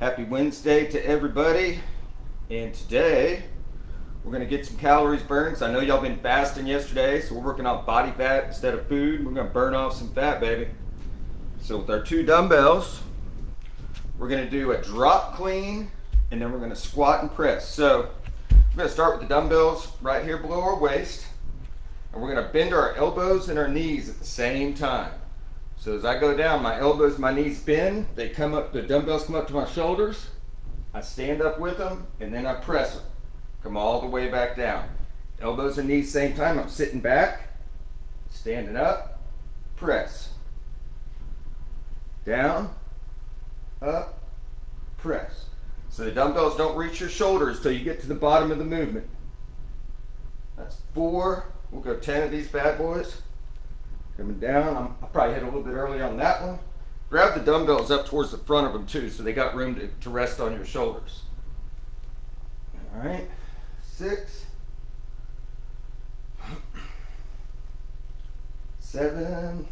Happy Wednesday to everybody. And today we're going to get some calories burned. So I know y'all been fasting yesterday, so we're working on body fat instead of food. We're going to burn off some fat, baby. So with our 2 dumbbells, we're going to do a drop clean, and then we're going to squat and press. So we're going to start with the dumbbells right here below our waist, and we're going to bend our elbows and our knees at the same time. So as I go down, my elbows, my knees bend, they come up, the dumbbells come up to my shoulders, I stand up with them, and then I press them. Come all the way back down. Elbows and knees same time, I'm sitting back, standing up, press. Down, up, press. So the dumbbells don't reach your shoulders till you get to the bottom of the movement. That's 4, we'll go 10 of these bad boys. Coming down, I'll probably hit a little bit early on that one. Grab the dumbbells up towards the front of them too, so they got room to rest on your shoulders. All right, 6, 7,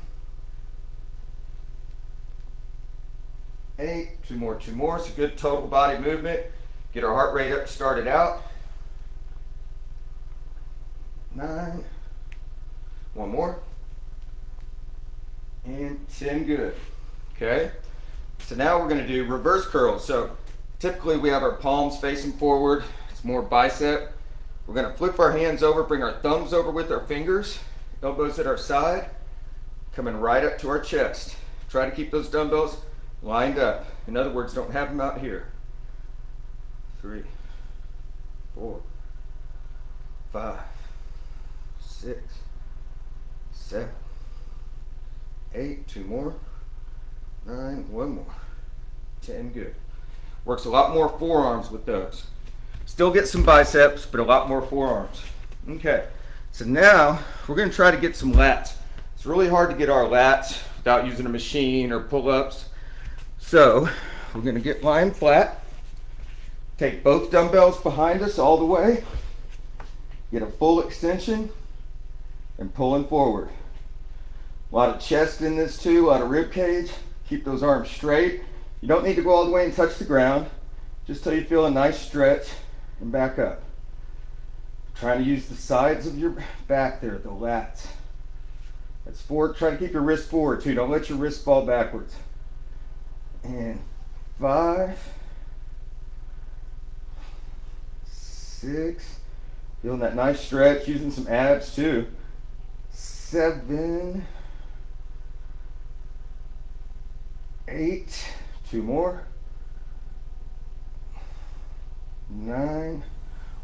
8, two more. It's a good total body movement. Get our heart rate up to start it out. 9, one more. And 10, good. Okay, so now we're going to do reverse curls. So typically we have our palms facing forward. It's more bicep. We're going to flip our hands over, bring our thumbs over with our fingers, elbows at our side, coming right up to our chest. Try to keep those dumbbells lined up. In other words, don't have them out here. 3, 4, 5, 6, 7, 8, 2 more, 9, 1 more, 10, good. Works a lot more forearms with those. Still get some biceps, but a lot more forearms. Okay, so now we're going to try to get some lats. It's really hard to get our lats without using a machine or pull-ups. So we're going to get lying flat, take both dumbbells behind us all the way, get a full extension, and pulling forward. A lot of chest in this too, a lot of rib cage. Keep those arms straight. You don't need to go all the way and touch the ground, just till you feel a nice stretch and back up. Trying to use the sides of your back there, the lats. That's forward. Try to keep your wrist forward too. Don't let your wrist fall backwards. And 5, 6, feeling that nice stretch, using some abs too. 7, 8, 2 more, 9,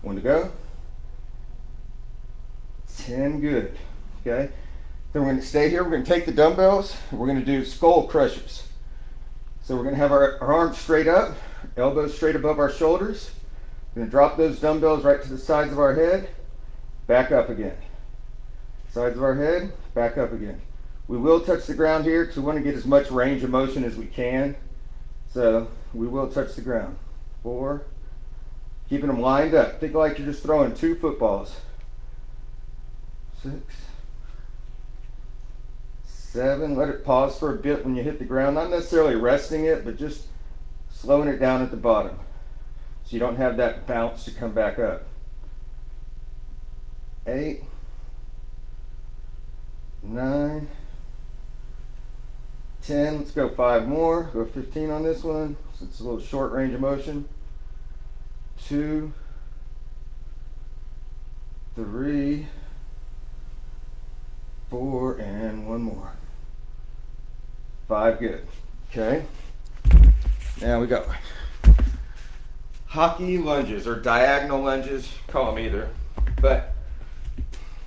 1 to go, 10, good. Okay, then we're going to stay here. We're going to take the dumbbells and we're going to do skull crushers. So we're going to have our arms straight up, elbows straight above our shoulders. We're going to drop those dumbbells right to the sides of our head, back up again. Sides of our head, back up again. We will touch the ground here because we want to get as much range of motion as we can. So we will touch the ground. 4, keeping them lined up. Think like you're just throwing 2 footballs. 6, 7, let it pause for a bit when you hit the ground. Not necessarily resting it, but just slowing it down at the bottom so you don't have that bounce to come back up. 8, 9, 10, let's go 5 more, go 15 on this one, so it's a little short range of motion. 2, 3, 4, and 1 more. 5, good. Okay, now we go. Hockey lunges, or diagonal lunges, call them either, but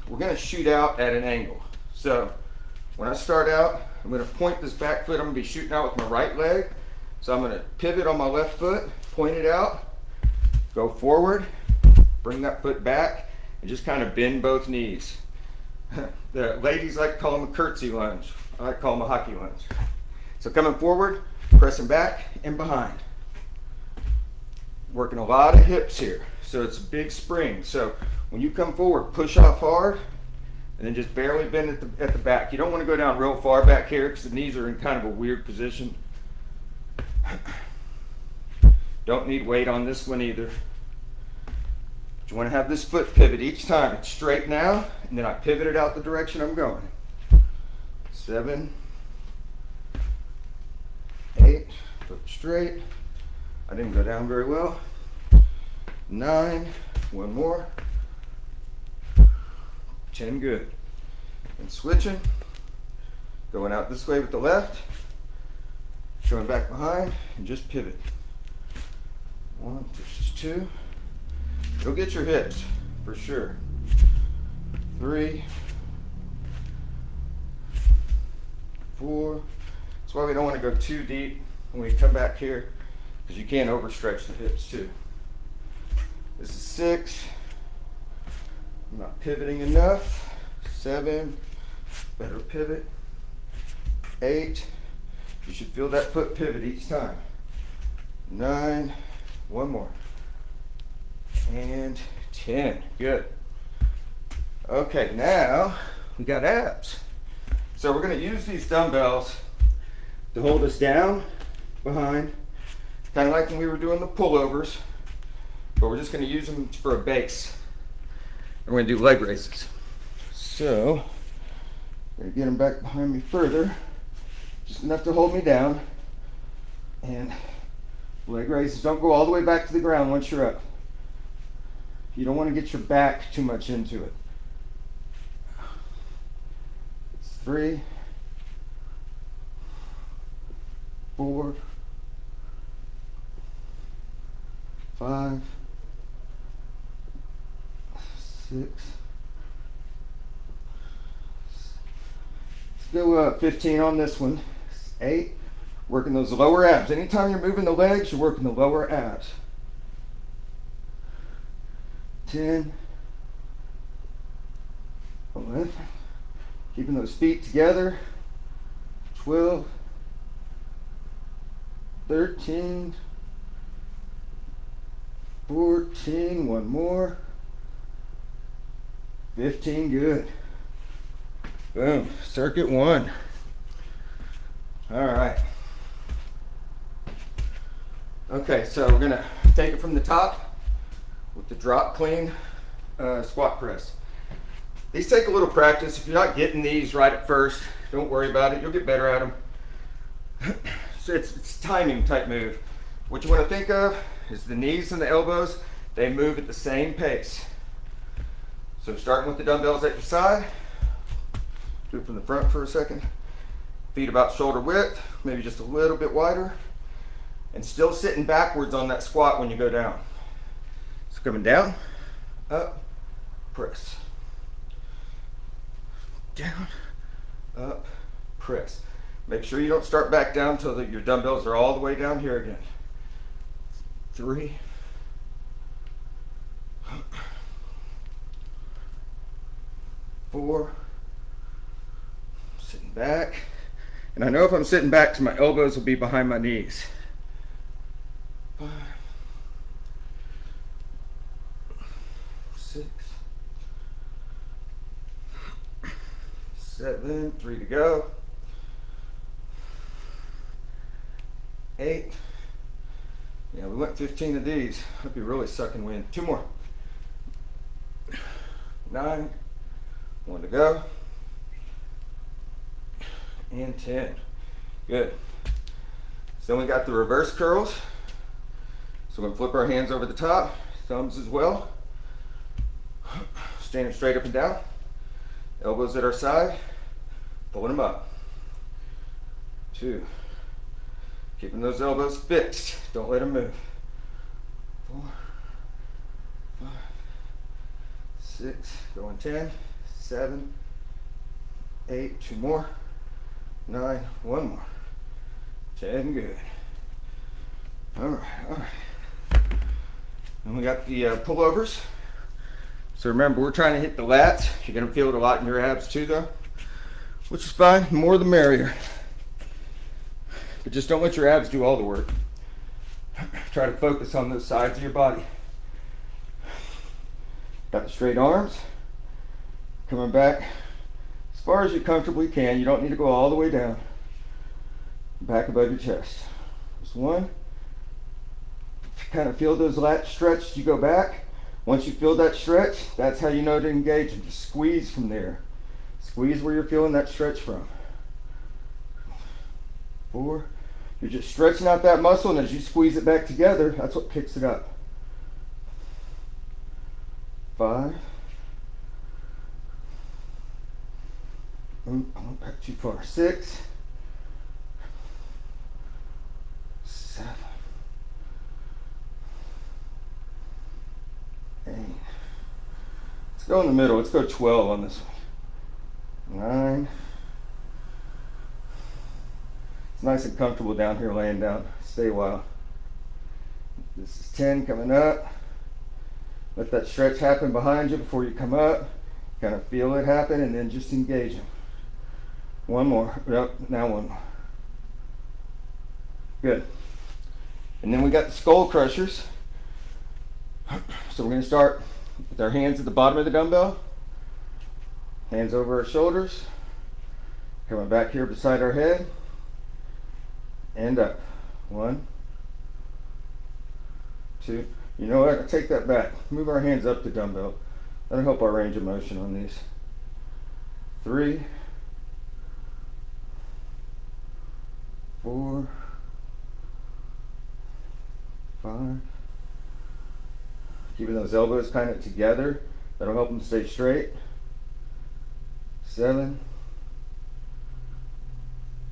we're going to shoot out at an angle. So when I start out, I'm going to point this back foot. I'm going to be shooting out with my right leg. So I'm going to pivot on my left foot, point it out, go forward, bring that foot back, and just kind of bend both knees. The ladies like to call them a curtsy lunge. I like to call them a hockey lunge. So coming forward, pressing back and behind. Working a lot of hips here. So it's a big spring. So when you come forward, push off hard, and then just barely bend at the back. You don't want to go down real far back here because the knees are in kind of a weird position. Don't need weight on this one either. You want to have this foot pivot each time. It's straight now, and then I pivot it out the direction I'm going. 7, 8, foot straight. I didn't go down very well. 9, one more. 10, good. And switching, going out this way with the left, showing back behind, and just pivot. 1, this is 2. You'll get your hips, for sure. 3, 4. That's why we don't want to go too deep when we come back here, because you can't overstretch the hips too. This is 6. I'm not pivoting enough. 7, better pivot. 8, you should feel that foot pivot each time. 9, one more. And 10, good. Okay, now we got abs. So we're gonna use these dumbbells to hold us down behind, kind of like when we were doing the pullovers, but we're just gonna use them for a base. And we're gonna do leg raises. So, I'm gonna get them back behind me further, just enough to hold me down. And leg raises, don't go all the way back to the ground once you're up. You don't want to get your back too much into it. 3, 4, 5, 6. Let's go 15 on this one. 8. Working those lower abs. Anytime you're moving the legs, you're working the lower abs. 10, 11, keeping those feet together. 12, 13, 14, one more. 15, good. Boom, circuit 1. All right. Okay, so we're gonna take it from the top with the drop clean squat press. These take a little practice. If you're not getting these right at first, don't worry about it. You'll get better at them. So it's timing type move. What you want to think of is the knees and the elbows, they move at the same pace. So starting with the dumbbells at your side, do it from the front for a second. Feet about shoulder width, maybe just a little bit wider, and still sitting backwards on that squat when you go down. So coming down, up, press. Down, up, press. Make sure you don't start back down until your dumbbells are all the way down here again. 3, 4, sitting back. And I know if I'm sitting back, so my elbows will be behind my knees. 5, 6, 7, 3 to go. 8. Yeah, we went 15 of these. I'd be really sucking wind. 2 more. 9, 1 to go. And 10. Good. So then we got the reverse curls. So we're going to flip our hands over the top, thumbs as well. Standing straight up and down. Elbows at our side. Pulling them up. 2. Keeping those elbows fixed. Don't let them move. 4, 5, 6. Going 10, 7, 8. 2 more. 9, 1 more. 10, good. All right, all right. And we got the pullovers. So remember, we're trying to hit the lats. You're gonna feel it a lot in your abs too though, which is fine, the more the merrier. But just don't let your abs do all the work. Try to focus on those sides of your body. Got the straight arms. Coming back as far as you comfortably can. You don't need to go all the way down. Back above your chest. Just 1, Kind of feel those lats stretch as you go back. Once you feel that stretch, that's how you know to engage, and just squeeze from there. Squeeze where you're feeling that stretch from. 4. You're just stretching out that muscle, and as you squeeze it back together, that's what picks it up. 5. I went back too far. 6. 7. 8. Let's go in the middle. Let's go 12 on this one. 9. It's nice and comfortable down here laying down. Stay a while. This is 10 coming up. Let that stretch happen behind you before you come up. Kind of feel it happen and then just engage them. One more. Yep, now one more. Good. And then we got the skull crushers. So we're going to start with our hands at the bottom of the dumbbell. Hands over our shoulders. Coming back here beside our head. And up. 1, 2. You know what? Take that back. Move our hands up the dumbbell. That'll help our range of motion on these. 3, 4, 5. Keeping those elbows kind of together. That'll help them stay straight. 7,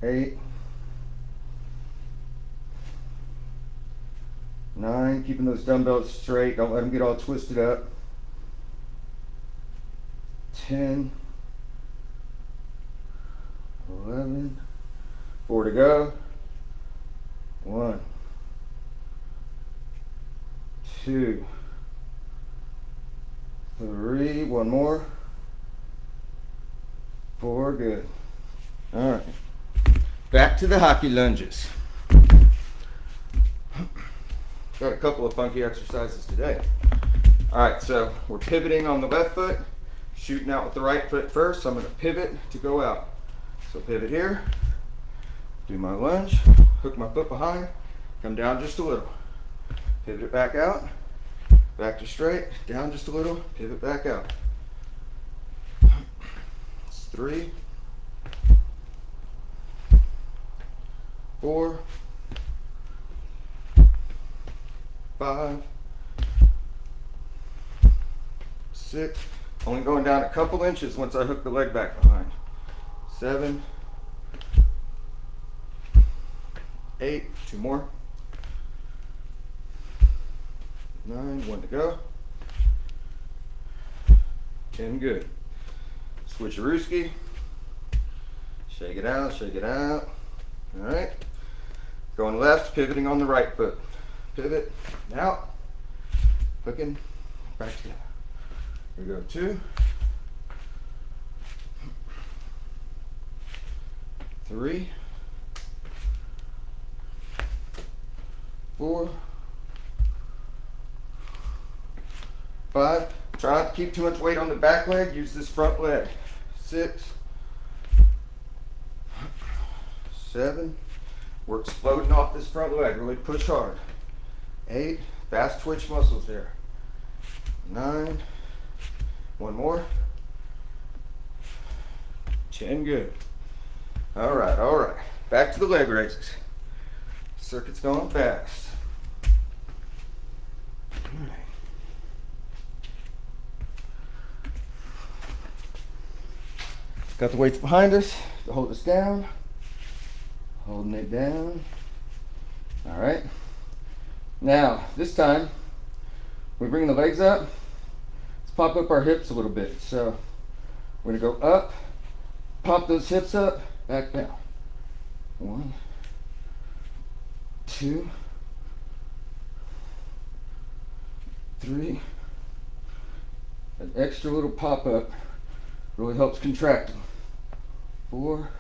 8, 9. Keeping those dumbbells straight. Don't let them get all twisted up. 10, 11, 4 to go. 1, 2, 3, one more. 4, good. All right. Back to the hockey lunges. Got a couple of funky exercises today. All right, so we're pivoting on the left foot, shooting out with the right foot first. So I'm going to pivot to go out. So pivot here, do my lunge, hook my foot behind, come down just a little. Pivot it back out, back to straight, down just a little, pivot back out. It's 3, 4, 5, 6. Only going down a couple inches once I hook the leg back behind. 7, 8, 2 more. 9, 1 to go. 10, good. Switcherooski. Shake it out, shake it out. All right. Going left, pivoting on the right foot. Pivot, out, hooking, back together. Here we go, 2, 3, 4, 5. Try not to keep too much weight on the back leg, use this front leg. 6, 7, we're exploding off this front leg, really push hard. 8, fast twitch muscles there. 9, one more. 10, good. All right. Back to the leg raises. Circuit's going fast. All right. Got the weights behind us to hold us down. Holding it down. All right. Now, this time, we bring the legs up. Let's pop up our hips a little bit. So, we're going to go up, pop those hips up, back down. 1, 2, 3. An extra little pop up really helps contract them. 4,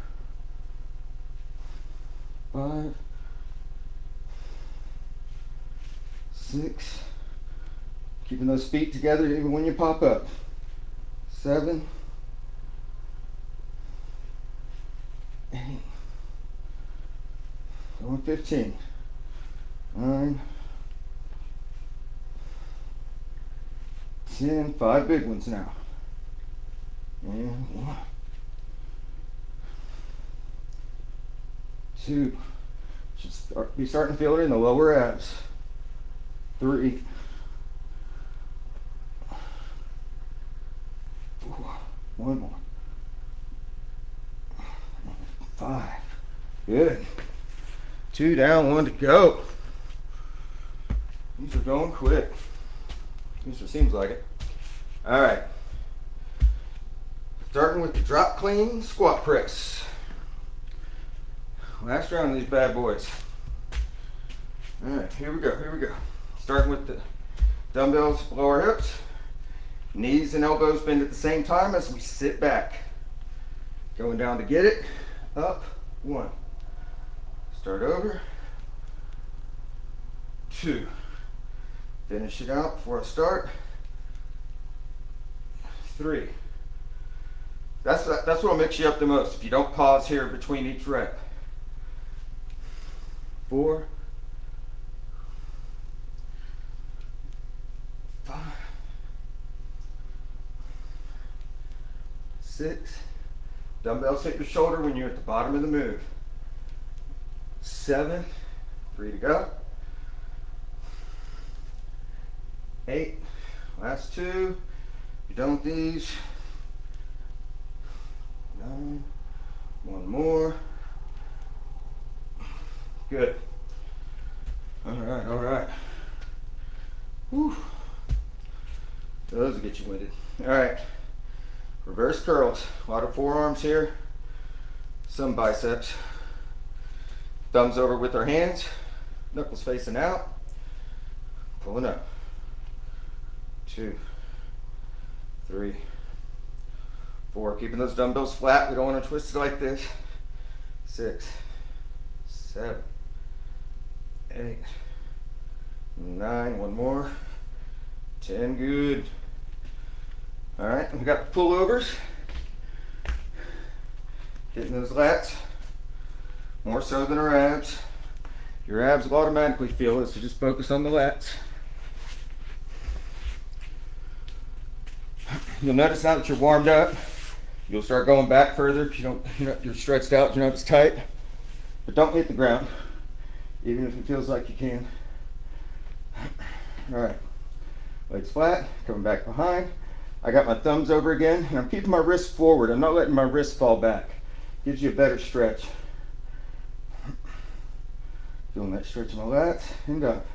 5, 6. Keeping those feet together even when you pop up. 7, 8, going 15, 9, 10, 5 big ones now. And 1, 2, should be starting to feel it in the lower abs. 3, 4, 1 more. 5, good. 2 down, 1 to go. These are going quick. At least it seems like it. All right. Starting with the drop clean squat press. Last round of these bad boys. All right, here we go. Starting with the dumbbells below our hips. Knees and elbows bend at the same time as we sit back. Going down to get it. Up, 1. Start over. 2. Finish it out before I start. 3. That's what'll mix you up the most if you don't pause here between each rep. 4, 5, 6. Dumbbells hit your shoulder when you're at the bottom of the move. 7, 3 to go. 8, last 2. You're done with these. 9, 1 more. Good. All right. Whew. Those will get you winded. All right. Reverse curls. A lot of forearms here. Some biceps. Thumbs over with our hands. Knuckles facing out. Pulling up. 2, 3, 4. Keeping those dumbbells flat. We don't want to twist it like this. 6, 7, 8, 9. 1 more. 10. Good. All right. We got the pullovers. Hitting those lats. More so than our abs. Your abs will automatically feel it, so just focus on the lats. You'll notice now that you're warmed up, you'll start going back further because you're stretched out, you're not as tight. But don't hit the ground, even if it feels like you can. All right, legs flat, coming back behind. I got my thumbs over again, and I'm keeping my wrists forward. I'm not letting my wrists fall back. Gives you a better stretch. Feeling that stretch in my lats, and up.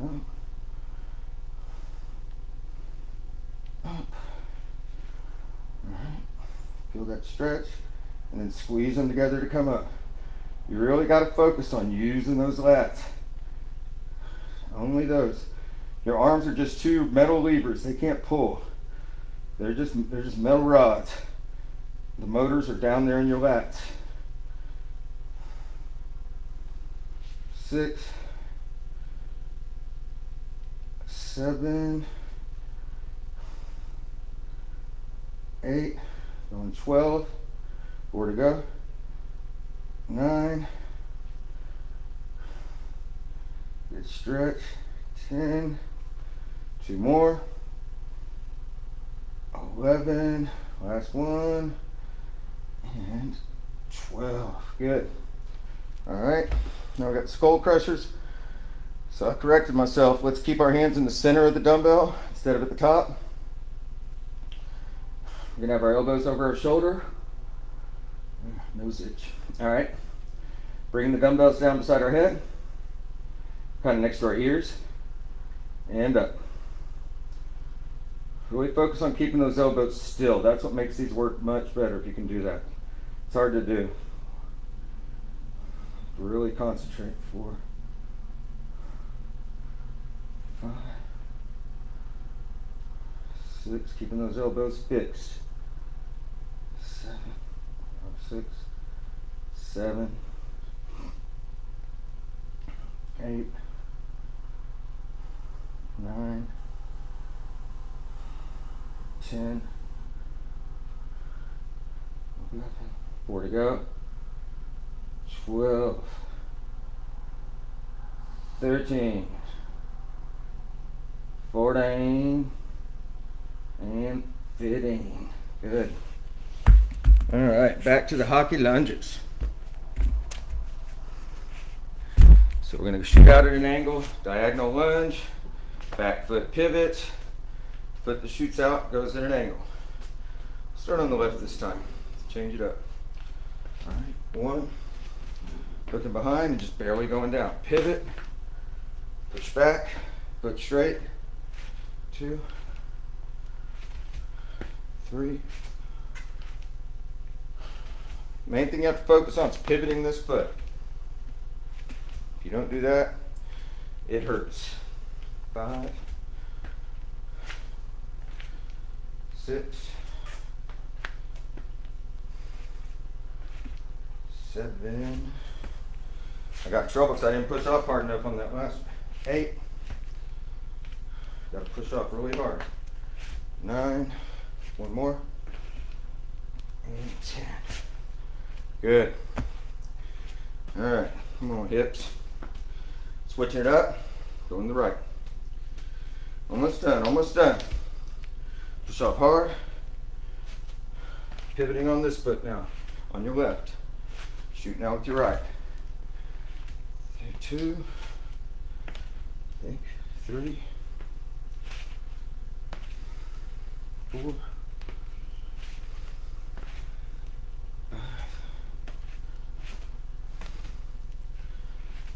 Up. Up. All right. Feel that stretch, and then squeeze them together to come up. You really got to focus on using those lats. Only those. Your arms are just 2 metal levers. They can't pull. They're just metal rods. The motors are down there in your lats. 6, 7, 8, going 12, 4 to go. 9, good stretch. 10, 2 more. 11, last 1, and 12. Good. All right, now we got the skull crushers. So I corrected myself. Let's keep our hands in the center of the dumbbell instead of at the top. We're gonna have our elbows over our shoulder. Nose itch. All right. Bringing the dumbbells down beside our head, kind of next to our ears, and up. Really focus on keeping those elbows still. That's what makes these work much better if you can do that. It's hard to do. Really concentrate. 4, 5, 6, keeping those elbows fixed. 7, 6, 7, 8, 9, 10, 11, 4 to go. 12, 13, 14, and 15. Good. All right, back to the hockey lunges. So we're gonna shoot out at an angle, diagonal lunge, back foot pivots, foot that shoots out, goes at an angle. Start on the left this time, change it up. All right, 1, looking behind and just barely going down. Pivot, push back, foot straight, 2, 3. Main thing you have to focus on is pivoting this foot. If you don't do that, it hurts. 5, 6, 7. I got in trouble because I didn't push off hard enough on that last one. 8. Got to push off really hard. 9. One more. And 10. Good. All right, come on, hips. Switching it up, going to the right. Almost done, almost done. Push off hard. Pivoting on this foot now, on your left. Shoot now with your right. 2, 3, 4, 5,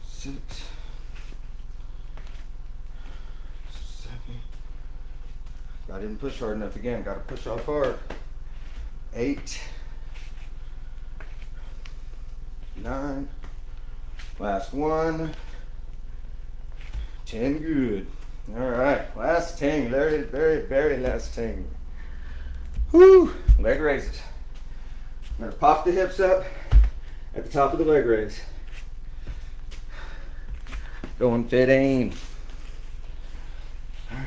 6, 7. I didn't push hard enough again. Got to push off hard. 8, 9. Last one. 10. Good. All right. Last 10. Very, very, very last 10. Woo! Leg raises. I'm going to pop the hips up at the top of the leg raise. Going 15. All right.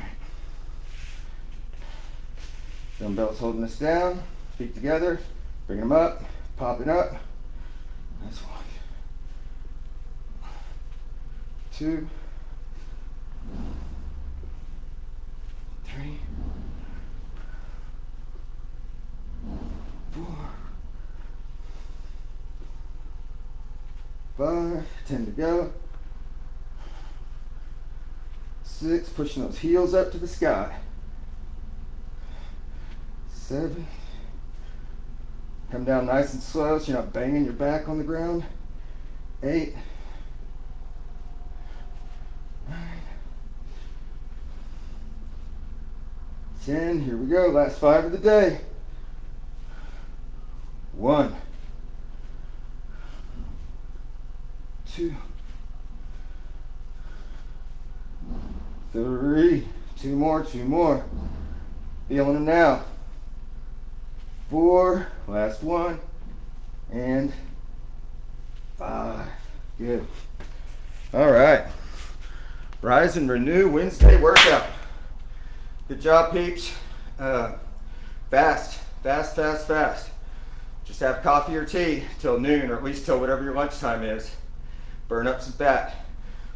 Dumbbells holding us down. Feet together. Bring them up. Pop it up. That's 1, 2, 3, 4, 5. 10 to go. 6. Pushing those heels up to the sky. 7. Come down nice and slow so you're not banging your back on the ground. 8. 9. 10. Here we go. Last 5 of the day. 1, 2, 3. 2 more. 2 more. Feeling them now. 4. Last one. And 5. Good. All right. Rise and Renew Wednesday workout. Good job, peeps. Fast. Just have coffee or tea till noon, or at least till whatever your lunchtime is. Burn up some fat.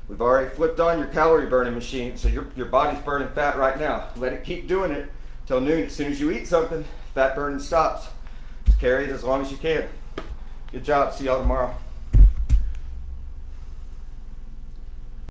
We've already flipped on your calorie burning machine, so your body's burning fat right now. Let it keep doing it till noon. As soon as you eat something, fat burning stops. Just carry it as long as you can. Good job. See y'all tomorrow.